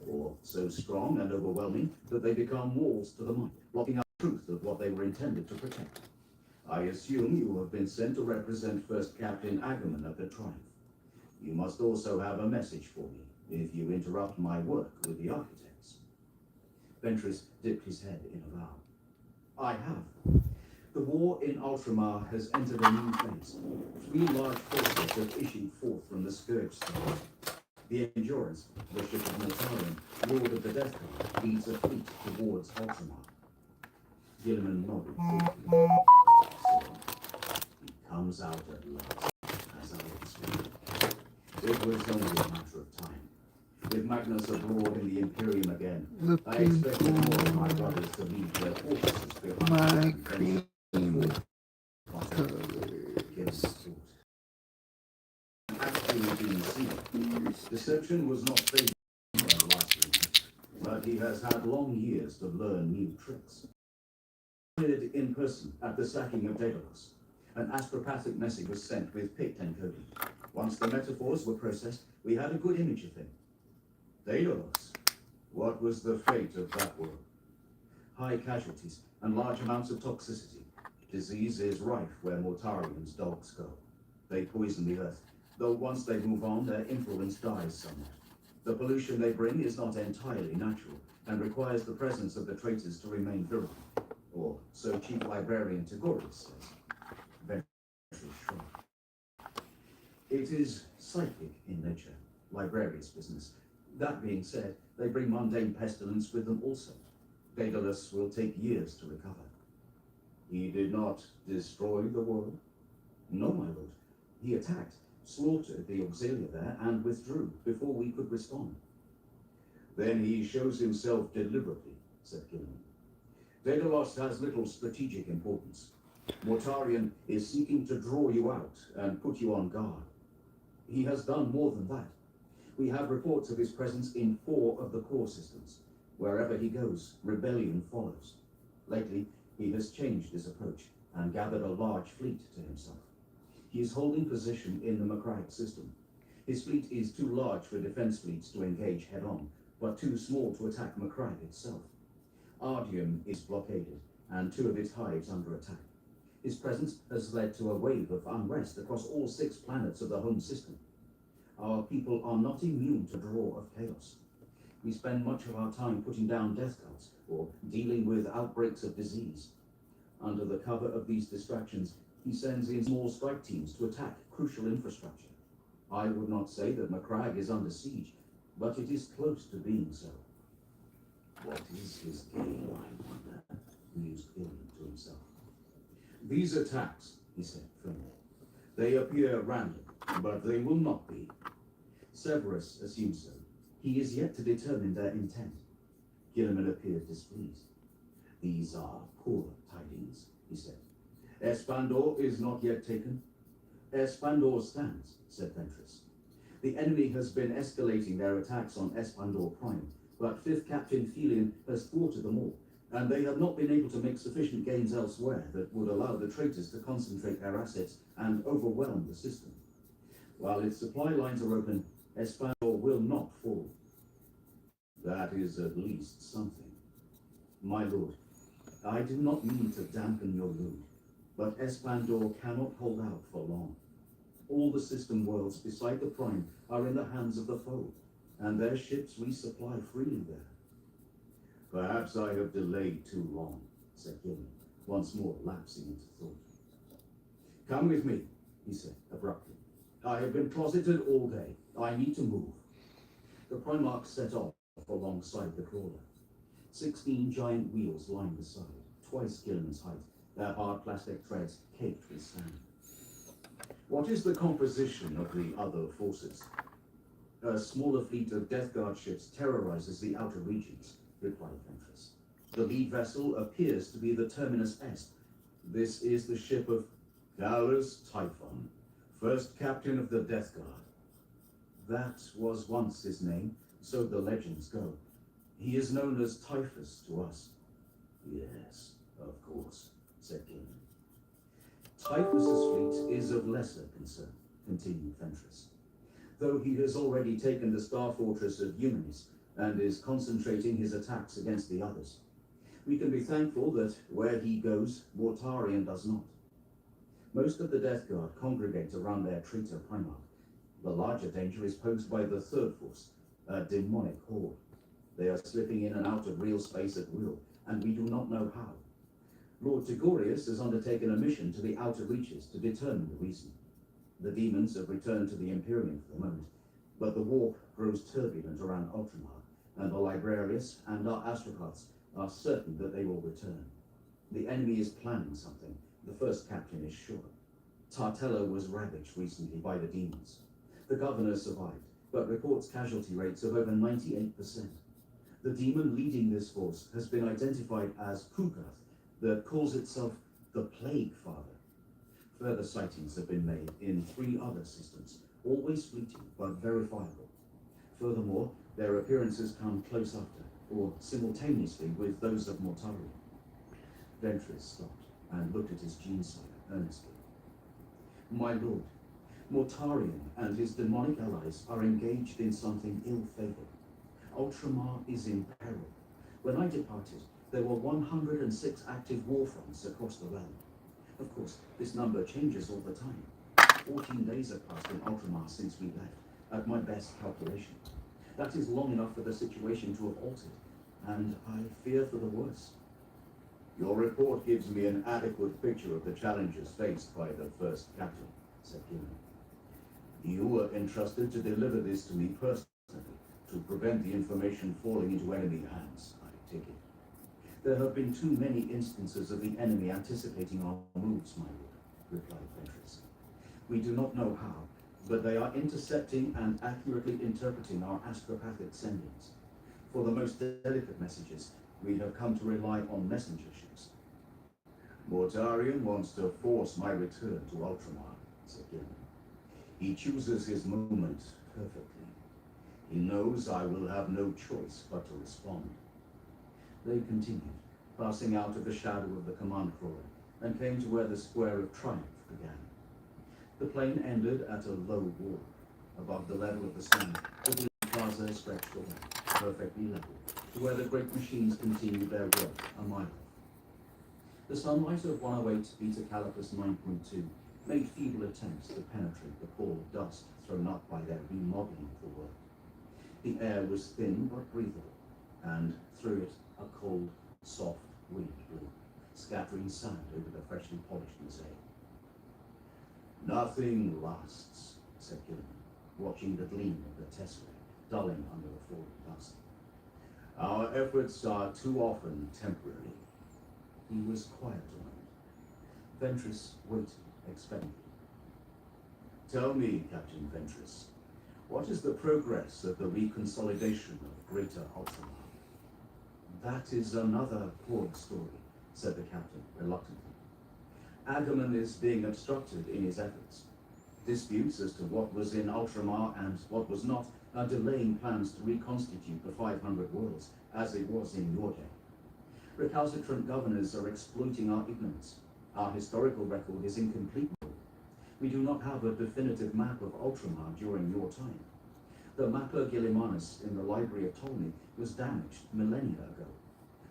or so strong and overwhelming that they become walls to the mind, blocking out the truth of what they were intended to protect. I assume you have been sent to represent First Captain Agamemnon of the Triumph. You must also have a message for me if you interrupt my work with the architects. Ventress dipped his head in a bow. I have. The war in Ultramar has entered a new phase. 3 large forces have issued forth from the Scourge Star. The Endurance, the ship of Mortarion, Lord of the Death Guard, leads a fleet towards Ultramar. Gilliman nodded thoughtfully. So, he comes out at last, as I expected. It was only a matter of time. With Magnus abroad in the Imperium again, I Looking expected more of my for brothers to leave their fortresses behind. my cream Gilliman colors. thought. Actually being seen, deception was not favored by last, but he has had long years to learn new tricks. In person at the sacking of Daedalus, an astropathic message was sent with pict encoding. Once the metaphors were processed, we had a good image of him. Daedalus. What was the fate of that world? High casualties and large amounts of toxicity. Disease is rife where Mortarion's dogs go. They poison the earth, though once they move on, their influence dies somewhat. The pollution they bring is not entirely natural, and requires the presence of the traitors to remain virulent. Or so Chief Librarian Tagoras says. Very short. It is psychic in nature, librarian's business. That being said, they bring mundane pestilence with them also. Daedalus will take years to recover. He did not destroy the world? No, my lord. He attacked, slaughtered the auxilia there, and withdrew before we could respond. Then he shows himself deliberately, said Gilliman. Daedalus has little strategic importance. Mortarion is seeking to draw you out and put you on guard. He has done more than that. We have reports of his presence in 4 of the core systems. Wherever he goes, rebellion follows. Lately, he has changed his approach and gathered a large fleet to himself. He is holding position in the Macrae system. His fleet is too large for defense fleets to engage head-on, but too small to attack Macrae itself. Ardium is blockaded, and 2 of its hives under attack. His presence has led to a wave of unrest across all 6 planets of the home system. Our people are not immune to draw of chaos. We spend much of our time putting down death cults or dealing with outbreaks of disease. Under the cover of these distractions, he sends in small strike teams to attack crucial infrastructure. I would not say that Macrae is under siege, but it is close to being so. What is his game, I wonder? Mused Gilliman to himself. These attacks, he said firmly, they appear random, but they will not be. Severus assumes so. He is yet to determine their intent. Gilliman appeared displeased. These are poor tidings, he said. Espandor is not yet taken. Espandor stands, said Ventress. The enemy has been escalating their attacks on Espandor Prime, but 5th Captain Felion has thwarted them all, and they have not been able to make sufficient gains elsewhere that would allow the traitors to concentrate their assets and overwhelm the system. While its supply lines are open, Espandor will not fall. That is at least something. My lord, I do not mean to dampen your mood, but Espandor cannot hold out for long. All the system worlds beside the Prime are in the hands of the foe, and their ships resupply freely there. Perhaps I have delayed too long, said Gilliman, once more lapsing into thought. Come with me, he said abruptly. I have been closeted all day. I need to move. The Primarch set off alongside the crawler. 16 giant wheels lined the side, twice Gilliman's height, their hard plastic treads caked with sand. What is the composition of the other forces? A smaller fleet of Death Guard ships terrorizes the outer regions, replied Ventress. The lead vessel appears to be the Terminus Est. This is the ship of Gallus Typhon, 1st Captain of the Death Guard. That was once his name, so the legends go. He is known as Typhus to us. Yes, of course, said Gilliman. Typhus's fleet is of lesser concern, continued Ventress. Though he has already taken the Star Fortress of Eumenes, and is concentrating his attacks against the others. We can be thankful that where he goes, Mortarion does not. Most of the Death Guard congregate around their traitor Primarch. The larger danger is posed by the Third Force, a demonic horde. They are slipping in and out of real space at will, and we do not know how. Lord Tigorius has undertaken a mission to the outer reaches to determine the reason. The demons have returned to the Imperium for the moment, but the warp grows turbulent around Ultramar, and the Librarius and our astropaths are certain that they will return. The enemy is planning something, the first captain is sure. Tartella was ravaged recently by the demons. The governor survived, but reports casualty rates of over 98%. The demon leading this force has been identified as Kugath, that calls itself the Plague Father. Further sightings have been made in 3 other systems, always fleeting but verifiable. Furthermore, their appearances come close after, or simultaneously with those of Mortarion. Ventress stopped and looked at his gene-sire earnestly. My lord, Mortarion and his demonic allies are engaged in something ill-favored. Ultramar is in peril. When I departed, there were 106 active war fronts across the realm. Of course, this number changes all the time. 14 days have passed in Ultramar since we left, at my best calculation. That is long enough for the situation to have altered, and I fear for the worse. Your report gives me an adequate picture of the challenges faced by the first captain, said Gilman. You were entrusted to deliver this to me personally, to prevent the information falling into enemy hands, I take it. There have been too many instances of the enemy anticipating our moves, my lord, replied Ventress. We do not know how, but they are intercepting and accurately interpreting our astropathic sendings. For the most delicate messages, we have come to rely on messenger ships. Mortarion wants to force my return to Ultramar, said Gilman. He chooses his moment perfectly. He knows I will have no choice but to respond. They continued, passing out of the shadow of the command crawler, and came to where the Square of Triumph began. The plain ended at a low wall. Above the level of the sand, the blue plaza stretched away, perfectly level, to where the great machines continued their work a mile off. The sunlight of 108 Beta Calipus 9.2 made feeble attempts to penetrate the pall of dust thrown up by their remodeling of the work. The air was thin but breathable, and through it a cold, soft wind blew, scattering sand over the freshly polished mosaic. Nothing lasts, said Gilman, watching the gleam of the tesseract dulling under the falling dust. Our efforts are too often temporary. He was quiet a moment. Ventress waited expectantly. Tell me, Captain Ventress, what is the progress of the reconsolidation of Greater Ultramar? That is another poor story, said the captain reluctantly. Agamemnon is being obstructed in his efforts. Disputes as to what was in Ultramar and what was not are delaying plans to reconstitute the 500 worlds as it was in your day. Recalcitrant governors are exploiting our ignorance. Our historical record is incomplete. We do not have a definitive map of Ultramar during your time. The Mappa Gillimanus in the Library of Ptolemy was damaged millennia ago.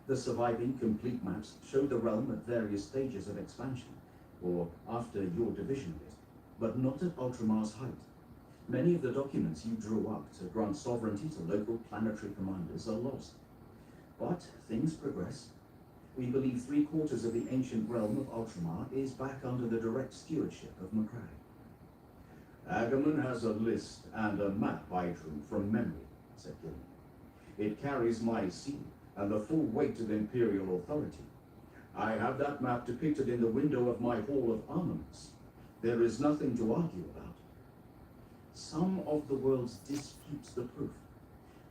The surviving complete maps show the realm at various stages of expansion, or after your division of it, but not at Ultramar's height. Many of the documents you drew up to grant sovereignty to local planetary commanders are lost. But things progress. We believe 3/4 of the ancient realm of Ultramar is back under the direct stewardship of Macrae. Agamemnon has a list and a map I drew from memory, said Gilman. It carries my seal and the full weight of imperial authority. I have that map depicted in the window of my Hall of Armaments. There is nothing to argue about. Some of the worlds disputes the proof.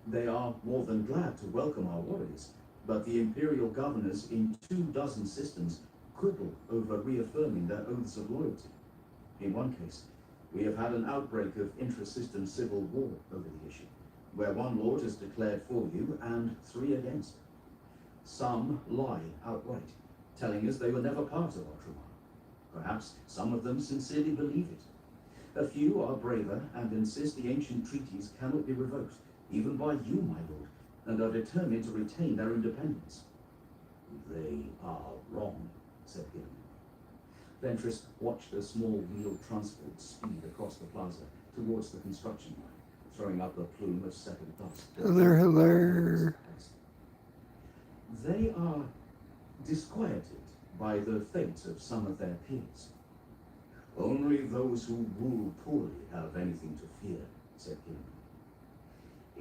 They are more than glad to welcome our warriors, but the imperial governors in 24 systems quibble over reaffirming their oaths of loyalty. In one case, we have had an outbreak of intra-system civil war over the issue, where one lord has declared for you and 3 against. Some lie outright, telling us they were never part of Ultramar. Perhaps some of them sincerely believe it. A few are braver and insist the ancient treaties cannot be revoked, even by you, my lord, and are determined to retain their independence. They are wrong, said Gilliman. Ventress watched a small wheeled transport speed across the plaza towards the construction line, throwing up a plume of settled dust. Hello. They are disquieted by the fate of some of their peers. Only those who rule poorly have anything to fear, said Gilliman.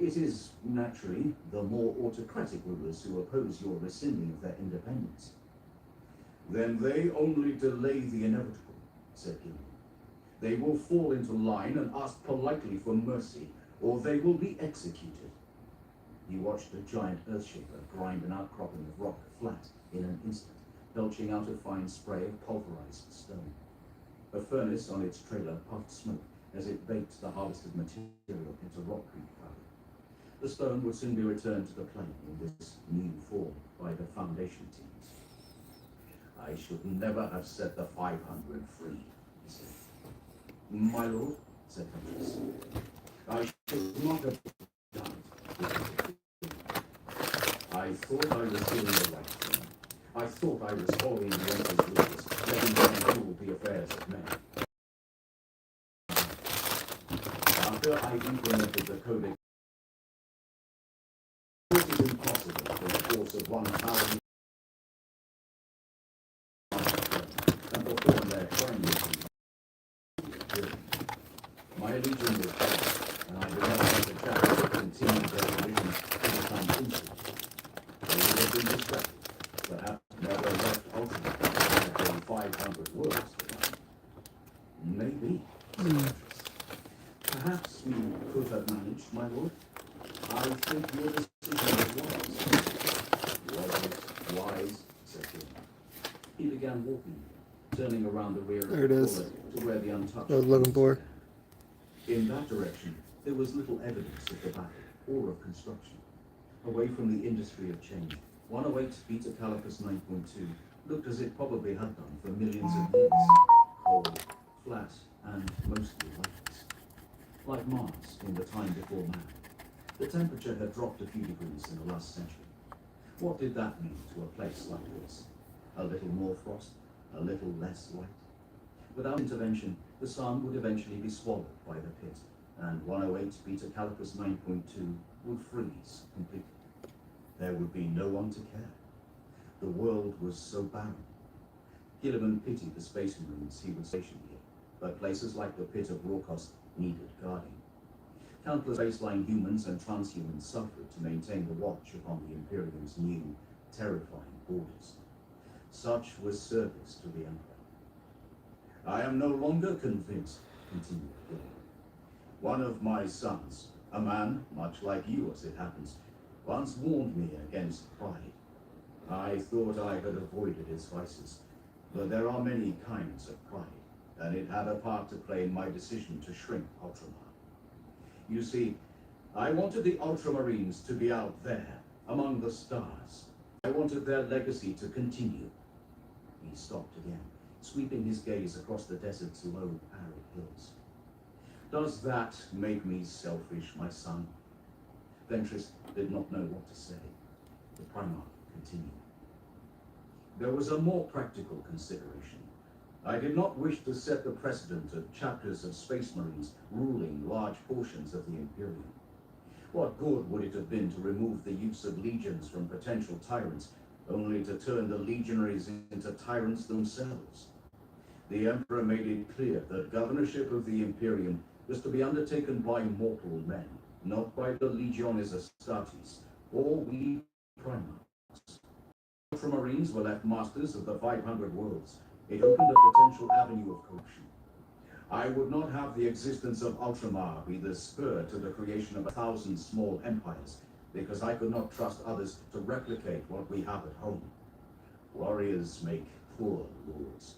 It is, naturally, the more autocratic rulers who oppose your rescinding of their independence. Then they only delay the inevitable, said Gilliman. They will fall into line and ask politely for mercy, or they will be executed. He watched a giant earthshaker grind an outcropping of rock flat in an instant, belching out a fine spray of pulverized stone. A furnace on its trailer puffed smoke as it baked the harvested material into rock creek powder. The stone would soon be returned to the plane in this new form by the foundation teams. I should never have set the 500 free, he said. My lord, said Ventress, I should not have done it. I thought I was doing the right thing. I thought I was following the Emperor's rules, letting them rule the affairs of men. After I implemented the Codex, it is impossible for the force of 1,000 and perform their crime mission. My legion was dead, and I did not want the chaplains to continue their religion to become instant. They would have been distracted, perhaps never left ultimately after 500 words to them. Maybe. Perhaps we could have managed, my lord. I think your decision was wise. Was it wise? Said Gilliman. He began walking, turning around the rear of There it the is. bullet to where the untouched I was looking for. In that direction, there was little evidence of the battle or of construction. Away from the industry of change, 108 Beta Calipus 9.2 looked as it probably had done for millions of years. Cold, flat, and mostly lifeless. Like Mars in the time before man. The temperature had dropped a few degrees in the last century. What did that mean to a place like this? A little more frost, a little less light? Without intervention, the sun would eventually be swallowed by the pit, and 108 Beta Calipus 9.2 would freeze completely. There would be no one to care. The world was so barren. Gilliman pitied the space marines he would station here, but places like the pit of Rorkos needed guarding. Countless baseline humans and transhumans suffered to maintain the watch upon the Imperium's new, terrifying borders. Such was service to the Emperor. I am no longer convinced, continued Gilliman. One of my sons, a man much like you as it happens, once warned me against pride. I thought I had avoided its vices, but there are many kinds of pride, and it had a part to play in my decision to shrink Ultramar. You see, I wanted the Ultramarines to be out there, among the stars. I wanted their legacy to continue. He stopped again, sweeping his gaze across the desert's low, arid hills. Does that make me selfish, my son? Ventress did not know what to say. The Primarch continued. There was a more practical consideration. I did not wish to set the precedent of chapters of Space Marines ruling large portions of the Imperium. What good would it have been to remove the use of legions from potential tyrants, only to turn the legionaries into tyrants themselves? The Emperor made it clear that governorship of the Imperium was to be undertaken by mortal men, not by the Legiones Astartes, or we Primarchs. Ultramarines were left masters of the 500 worlds. It opened a potential avenue of corruption. I would not have the existence of Ultramar be the spur to the creation of 1,000 small empires, because I could not trust others to replicate what we have at home. Warriors make poor lords.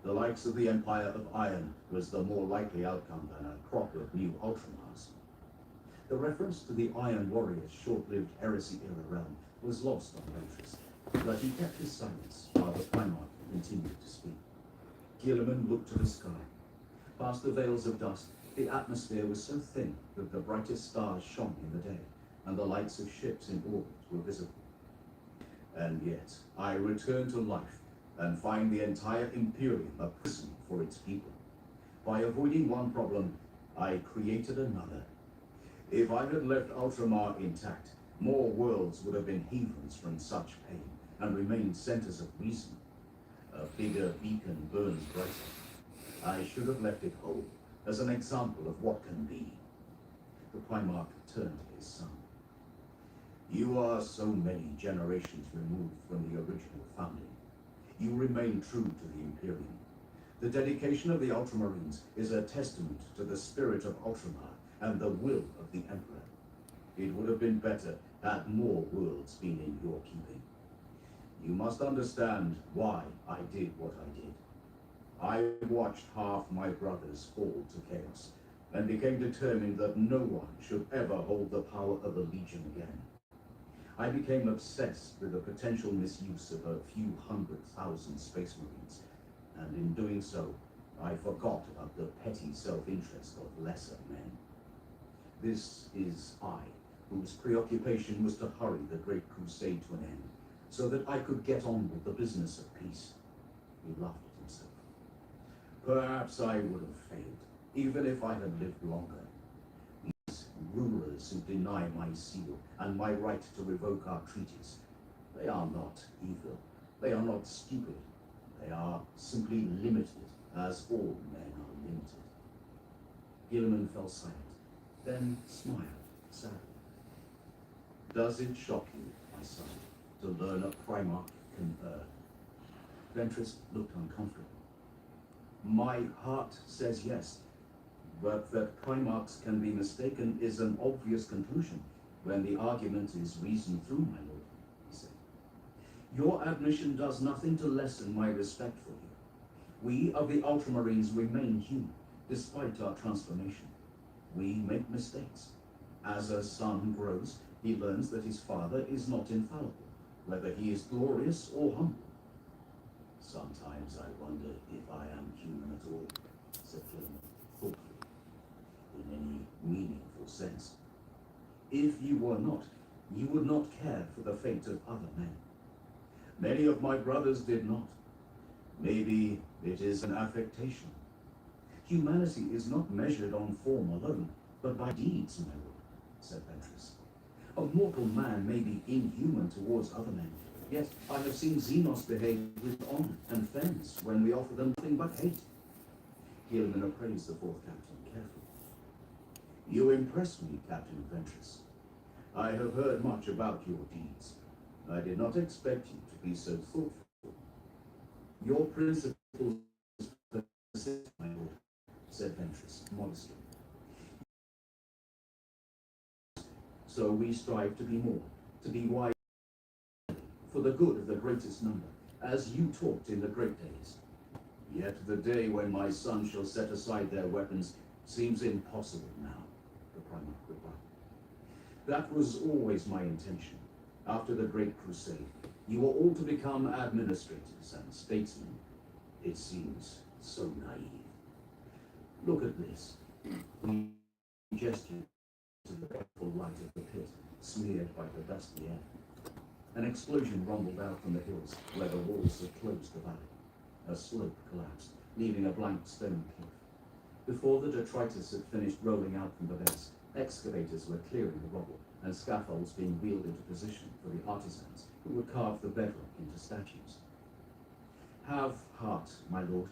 The likes of the Empire of Iron was the more likely outcome than a crop of new Ultramars. The reference to the Iron Warrior's short-lived heresy-era realm was lost on Ventress, but he kept his silence while the Primarch continued to speak. Gilliman looked to the sky. Past the veils of dust, the atmosphere was so thin that the brightest stars shone in the day, and the lights of ships in orbit were visible. And yet, I return to life and find the entire Imperium a prison for its people. By avoiding one problem, I created another. If I had left Ultramar intact, more worlds would have been havens from such pain and remained centers of reason. A bigger beacon burns brighter. I should have left it whole, as an example of what can be. The Primarch turned to his son. You are so many generations removed from the original founding. You remain true to the Imperium. The dedication of the Ultramarines is a testament to the spirit of Ultramar and the will of the Emperor. It would have been better had more worlds been in your keeping. You must understand why I did what I did. I watched half my brothers fall to chaos, and became determined that no one should ever hold the power of a legion again. I became obsessed with the potential misuse of a few 100,000 space marines, and in doing so, I forgot about the petty self-interest of lesser men. This is I, whose preoccupation was to hurry the Great Crusade to an end, so that I could get on with the business of peace. He laughed at himself. Perhaps I would have failed, even if I had lived longer. These rulers who deny my seal and my right to revoke our treaties, they are not evil. They are not stupid. They are simply limited, as all men are limited. Gilliman fell silent, then smiled sadly. Does it shock you, my son, to learn a Primarch can err? Ventress looked uncomfortable. My heart says yes, but that Primarchs can be mistaken is an obvious conclusion when the argument is reasoned through, my lord, he said. Your admission does nothing to lessen my respect for you. We of the Ultramarines remain human, despite our transformation. We make mistakes. As a son grows, he learns that his father is not infallible, whether he is glorious or humble. Sometimes I wonder if I am human at all, said Gilliman thoughtfully, in any meaningful sense. If you were not, you would not care for the fate of other men. Many of my brothers did not. Maybe it is an affectation. Humanity is not measured on form alone, but by deeds, my lord, said Ventress. A mortal man may be inhuman towards other men, yet I have seen Xenos behave with honor and fairness when we offer them nothing but hate. Gilliman appraised the fourth captain carefully. You impress me, Captain Ventress. I have heard much about your deeds. I did not expect you to be so thoughtful. Your principles persist, my lord, said Ventress modestly. So we strive to be more, to be wise, for the good of the greatest number, as you taught in the great days. Yet the day when my son shall set aside their weapons seems impossible now, the Primarch replied. That was always my intention. After the Great Crusade, you were all to become administrators and statesmen. It seems so naive. Look at this. We gestured to the dreadful light of the pit, smeared by the dusty air. An explosion rumbled out from the hills where the walls had closed the valley. A slope collapsed, leaving a blank stone cliff. Before the detritus had finished rolling out from the base, excavators were clearing the rubble, and scaffolds being wheeled into position for the artisans who would carve the bedrock into statues. Have heart, my lord.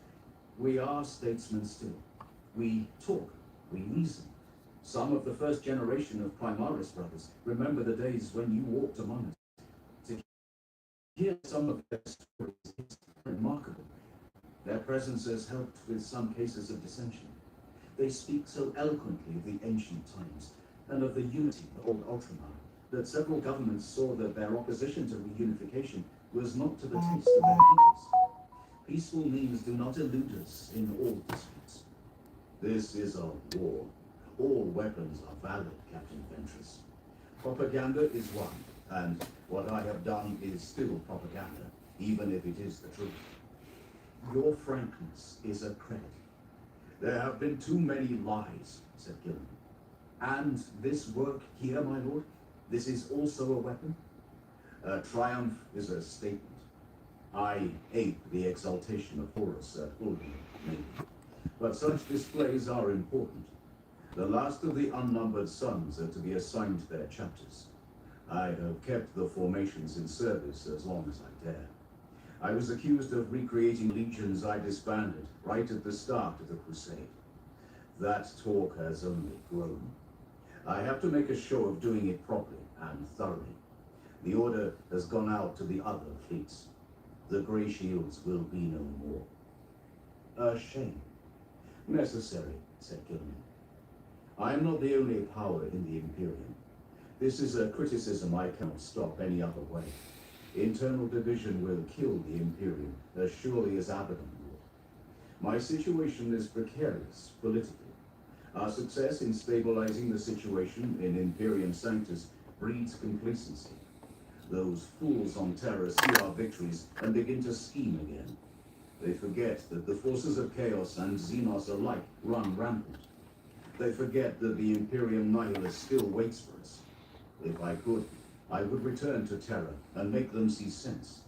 We are statesmen still. We talk, we reason. Some of the first generation of Primaris brothers remember the days when you walked among us. To hear some of their stories is remarkable. Their presence has helped with some cases of dissension. They speak so eloquently of the ancient times and of the unity of old Ultramar that several governments saw that their opposition to reunification was not to the taste of their peoples. Peaceful means do not elude us in all disputes. This is a war. All weapons are valid, Captain Ventress. Propaganda is one, and what I have done is still propaganda, even if it is the truth. Your frankness is a credit. There have been too many lies, said Gilliman. And this work here, my lord, This is also a weapon. A triumph is a statement. I ape the exaltation of Horus at Ulm, maybe. But such displays are important. The last of the unnumbered sons are to be assigned their chapters. I have kept the formations in service as long as I dare. I was accused of recreating legions I disbanded right at the start of the crusade. That talk has only grown. I have to make a show of doing it properly and thoroughly. The order has gone out to the other fleets. The Grey Shields will be no more. A shame. Necessary, said Gilman. I am not the only power in the Imperium. This is a criticism I cannot stop any other way. Internal division will kill the Imperium as surely as Abaddon would. My situation is precarious politically. Our success in stabilizing the situation in Imperium Sanctus breeds complacency. Those fools on Terra see our victories and begin to scheme again. They forget that the forces of Chaos and Xenos alike run rampant. They forget that the Imperium Nihilus still waits for us. If I could, I would return to Terra and make them see sense.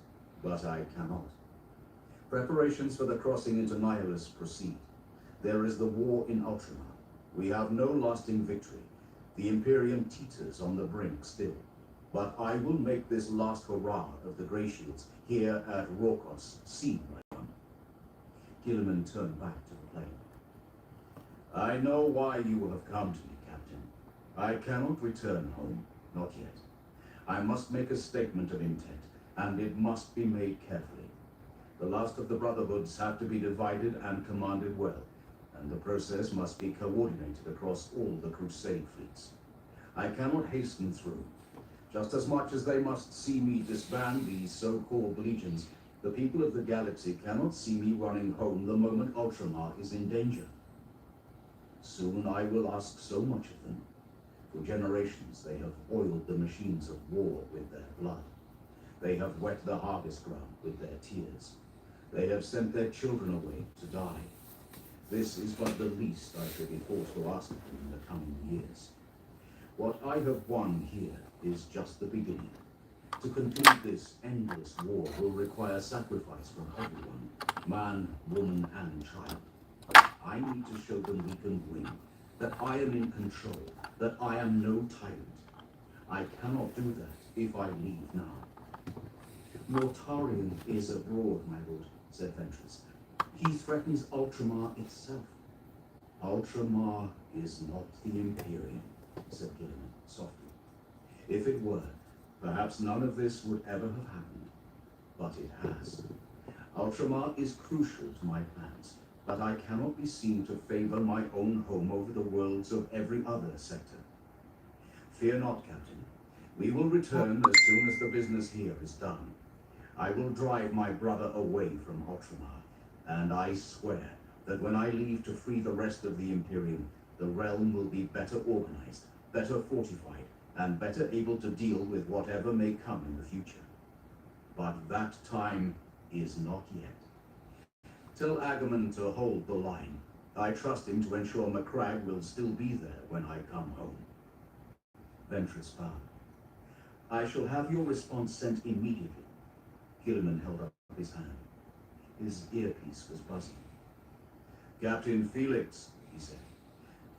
But I cannot. Preparations for the crossing into Nihilus proceed. There is the war in Ultramar. We have no lasting victory. The Imperium teeters on the brink still. But I will make this last hurrah of the Grey Shields here at Rorkos seem like one. Gilman turned back to the plane. I know why you have come to me, Captain. I cannot return home, not yet. I must make a statement of intent, and it must be made carefully. The last of the Brotherhoods have to be divided and commanded well, and the process must be coordinated across all the Crusade fleets. I cannot hasten through. Just as much as they must see me disband these so-called legions, the people of the galaxy cannot see me running home the moment Ultramar is in danger. Soon I will ask so much of them. For generations they have oiled the machines of war with their blood. They have wet the harvest ground with their tears. They have sent their children away to die. This is but the least I shall be forced to ask of them in the coming years. What I have won here is just the beginning. To complete this endless war will require sacrifice from everyone, man, woman, and child. I need to show them we can win, that I am in control, that I am no tyrant. I cannot do that if I leave now. Mortarion is abroad, my lord, said Ventress. He threatens Ultramar itself. Ultramar is not the Imperium, said Gilman softly. If it were, perhaps none of this would ever have happened. But it has. Ultramar is crucial to my plans, but I cannot be seen to favor my own home over the worlds of every other sector. Fear not, Captain. We will return as soon as the business here is done. I will drive my brother away from Ultramar, and I swear that when I leave to free the rest of the Imperium, the realm will be better organized, better fortified, and better able to deal with whatever may come in the future. But that time is not yet. Tell Agamemnon to hold the line. I trust him to ensure Macragge will still be there when I come home. Ventress bowed. I shall have your response sent immediately. Gilman held up his hand. His earpiece was buzzing. Captain Felix, he said,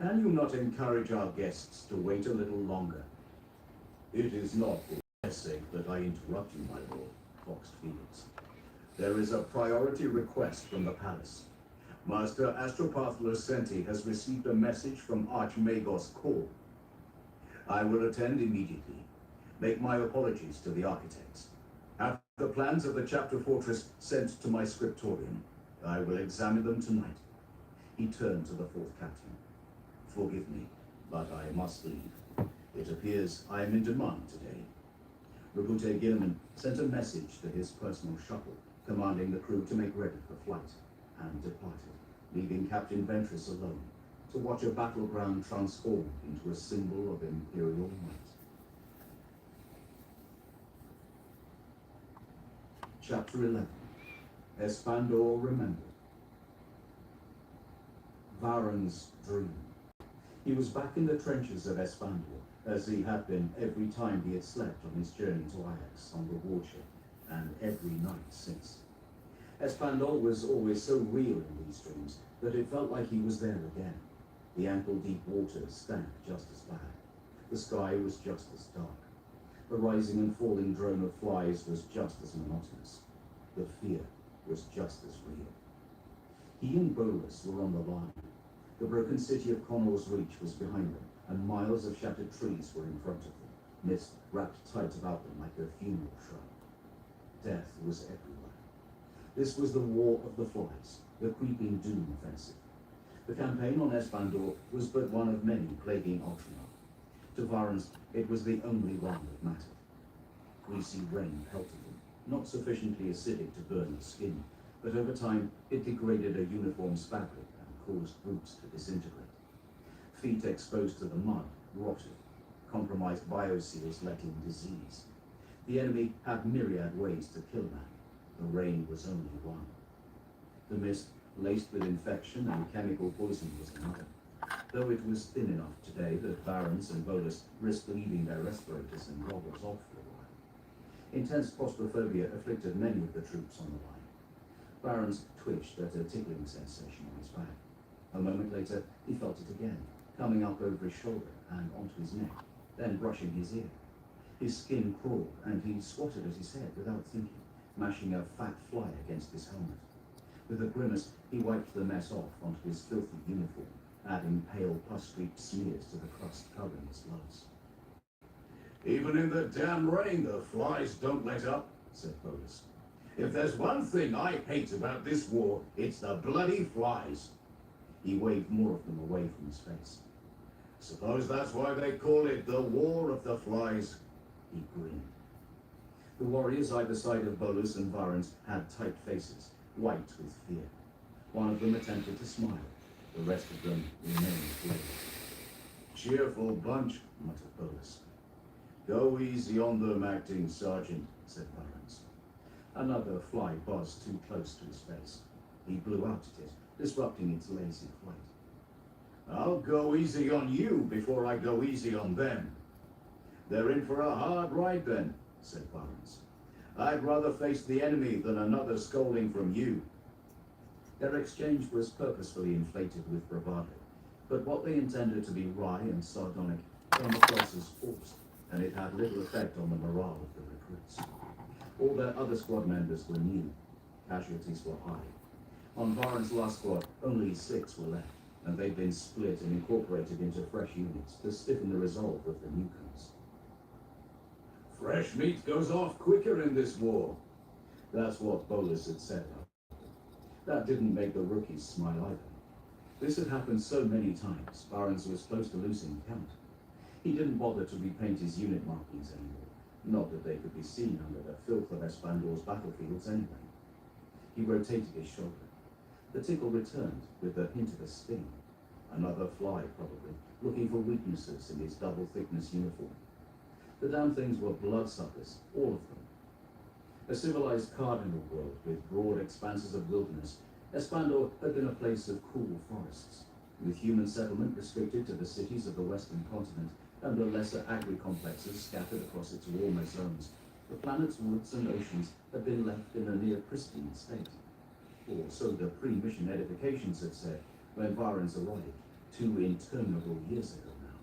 can you not encourage our guests to wait a little longer? It is not for their sake that I interrupt you, my lord, coaxed Felix. There is a priority request from the palace. Master Astropath Lucenti has received a message from Archmagos Kor. I will attend immediately. Make my apologies to the architects. Have the plans of the chapter fortress sent to my scriptorium. I will examine them tonight. He turned to the fourth captain. Forgive me, but I must leave. It appears I am in demand today. Rabute Gilman sent a message to his personal shuttle, commanding the crew to make ready for flight, and departed, leaving Captain Ventress alone to watch a battleground transform into a symbol of imperial might. Chapter 11. Espandor Remembered. Varan's dream. He was back in the trenches of Espandor, as he had been every time he had slept on his journey to Ajax on the warship, and every night since. Espandol was always so real in these dreams that it felt like he was there again. The ankle-deep waters stank just as bad. The sky was just as dark. The rising and falling drone of flies was just as monotonous. The fear was just as real. He and Bolus were on the line. The broken city of Connor's Reach was behind them, and miles of shattered trees were in front of them, mist wrapped tight about them like a funeral shroud. Death was everywhere. This was the War of the Flies, the creeping doom offensive. The campaign on Espandor was but one of many plaguing Ultramar. To Varans, it was the only one that mattered. Greasy rain pelted them, not sufficiently acidic to burn the skin, but over time it degraded a uniform's fabric and caused roots to disintegrate. Feet exposed to the mud rotted, compromised bioseals let in disease. The enemy had myriad ways to kill man. The rain was only one. The mist, laced with infection and chemical poison, was another, though it was thin enough today that Varans and Bolus risked leaving their respirators and goggles off for a while. Intense claustrophobia afflicted many of the troops on the line. Varans twitched at a tickling sensation on his back. A moment later, he felt it again, coming up over his shoulder and onto his neck, then brushing his ear. His skin crawled, and he swatted at his head without thinking, mashing a fat fly against his helmet. With a grimace, he wiped the mess off onto his filthy uniform, adding pale pus-streaked smears to the crust covering his gloves. Even in the damn rain, the flies don't let up, said Bolus. If there's one thing I hate about this war, it's the bloody flies. He waved more of them away from his face. Suppose that's why they call it the War of the Flies. He grinned. The warriors either side of Bolus and Varans had tight faces, white with fear. One of them attempted to smile. The rest of them remained grave. Cheerful bunch, muttered Bolus. Go easy on them, acting sergeant, said Varans. Another fly buzzed too close to his face. He blew out at it, disrupting its lazy flight. I'll go easy on you before I go easy on them. They're in for a hard ride then, said Varans. I'd rather face the enemy than another scolding from you. Their exchange was purposefully inflated with bravado, but what they intended to be wry and sardonic came across as forced, and it had little effect on the morale of the recruits. All their other squad members were new. Casualties were high. On Varans' last squad, only 6 were left, and they'd been split and incorporated into fresh units to stiffen the resolve of the newcomers. Fresh meat goes off quicker in this war. That's what Bolus had said. That didn't make the rookies smile either. This had happened so many times, Varans was close to losing count. He didn't bother to repaint his unit markings anymore, not that they could be seen under the filth of Espandor's battlefields anyway. He rotated his shoulder. The tickle returned with the hint of a sting. Another fly, probably, looking for weaknesses in his double-thickness uniform. The damn things were bloodsuckers, all of them. A civilized cardinal world with broad expanses of wilderness, Espandor had been a place of cool forests, with human settlement restricted to the cities of the western continent and the lesser agri-complexes scattered across its warmer zones. The planet's woods and oceans had been left in a near pristine state. Or so the pre-mission edifications had said when Varans arrived 2 interminable years ago now.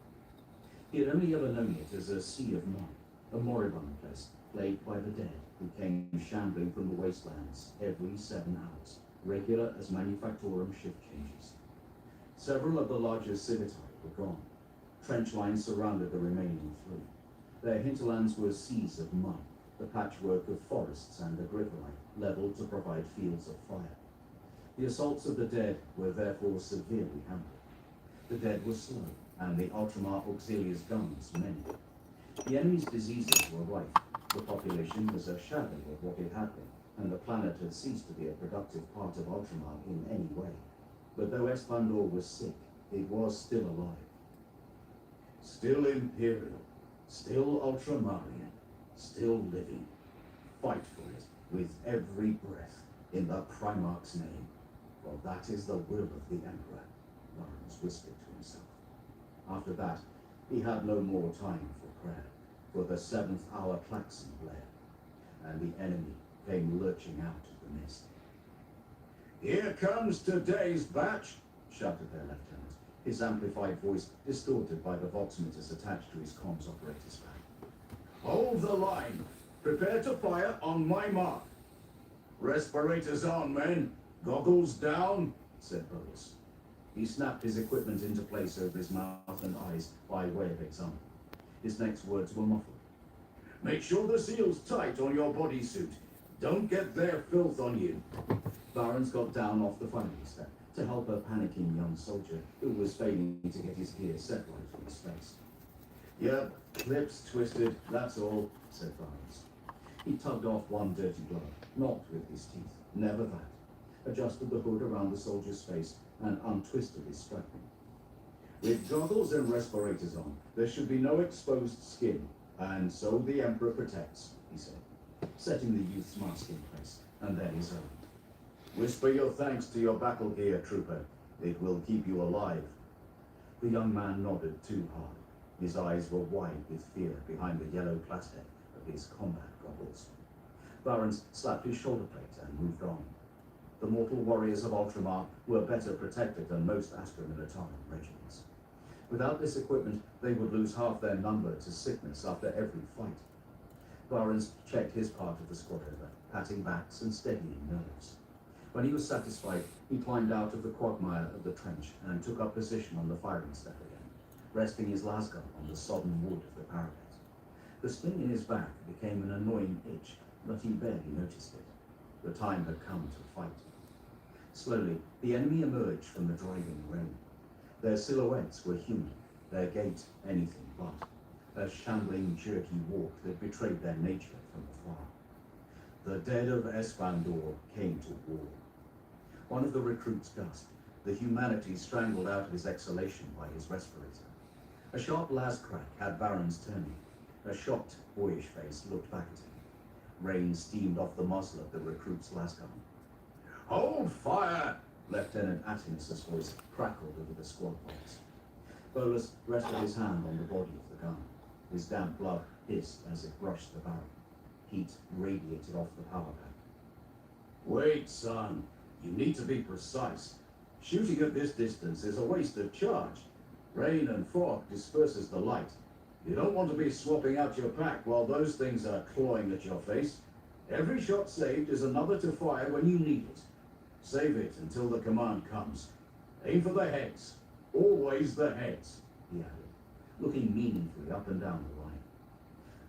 He had only ever known it as a sea of mud, a moribund place plagued by the dead who came shambling from the wastelands every 7 hours, regular as manufactorum shift changes. Several of the larger civitae were gone. Trench lines surrounded the remaining 3. Their hinterlands were seas of mud, the patchwork of forests and agricolae, leveled to provide fields of fire. The assaults of the dead were therefore severely hampered. The dead were slow, and the Ultramar Auxilia's guns many. The enemy's diseases were rife. The population was a shadow of what it had been, and the planet had ceased to be a productive part of Ultramar in any way. But though Espandor was sick, it was still alive. Still Imperial, still Ultramarian, still living. Fight for it with every breath in the Primarch's name. For that is the will of the Emperor, Varans whispered to himself. After that, He had no more time for prayer, for the 7th hour klaxon blared, and the enemy came lurching out of the mist. "Here comes today's batch," shouted their lieutenant, his amplified voice distorted by the voltmeters attached to his comms operator's back. "Hold the line. Prepare to fire on my mark." "Respirators on, men. Goggles down," said Bolus. He snapped his equipment into place over his mouth and eyes by way of example. His next words were muffled. "Make sure the seal's tight on your bodysuit. Don't get their filth on you." Barnes got down off the firing step to help a panicking young soldier who was failing to get his gear set right on his face. "Yep, lips twisted, that's all," said Barnes. He tugged off one dirty glove, not with his teeth, never that, adjusted the hood around the soldier's face, and untwisted his strapping. "With goggles and respirators on, there should be no exposed skin, and so the Emperor protects," he said, setting the youth's mask in place, and then his own. "Whisper your thanks to your battle gear, trooper. It will keep you alive." The young man nodded too hard. His eyes were wide with fear behind the yellow plastic of his combat goggles. Barons slapped his shoulder plate and moved on. The mortal warriors of Ultramar were better protected than most Astra Militarum regiments. Without this equipment, they would lose half their number to sickness after every fight. Barons checked his part of the squad over, patting backs and steadying nerves. When he was satisfied, he climbed out of the quagmire of the trench and took up position on the firing step again, resting his lasgun on the sodden wood of the parapet. The sting in his back became an annoying itch, but he barely noticed it. The time had come to fight. Slowly, the enemy emerged from the driving rain. Their silhouettes were human, their gait anything but, a shambling, jerky walk that betrayed their nature from afar. The dead of Espandor came to war. One of the recruits gasped, the humanity strangled out of his exhalation by his respirator. A sharp las crack had Barons turning. A shocked, boyish face looked back at him. Rain steamed off the muzzle of the recruit's lasgun. "Hold fire!" Lieutenant Attinus's voice crackled over the squad box. Bolus rested his hand on the body of the gun. His damp blood hissed as it brushed the barrel. Heat radiated off the power pack. "Wait, son. You need to be precise. Shooting at this distance is a waste of charge. Rain and fog disperses the light. You don't want to be swapping out your pack while those things are clawing at your face. Every shot saved is another to fire when you need it. Save it until the command comes. Aim for the heads. Always the heads," he added, looking meaningfully up and down the line.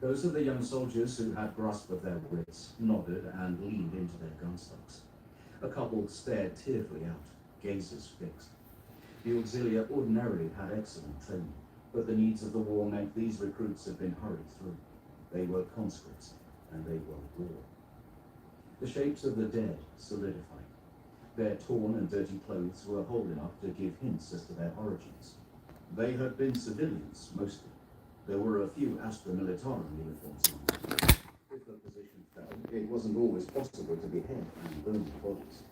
Those of the young soldiers who had grasp of their wits nodded and leaned into their gunstocks. A couple stared tearfully out, gazes fixed. The auxilia ordinarily had excellent training, but the needs of the war meant these recruits had been hurried through. They were conscripts, and they were war. The shapes of the dead solidified. Their torn and dirty clothes were whole enough to give hints as to their origins. They had been civilians, mostly. There were a few Astra Militarum uniforms on. If the position fell, it wasn't always possible to behead and burn the bodies.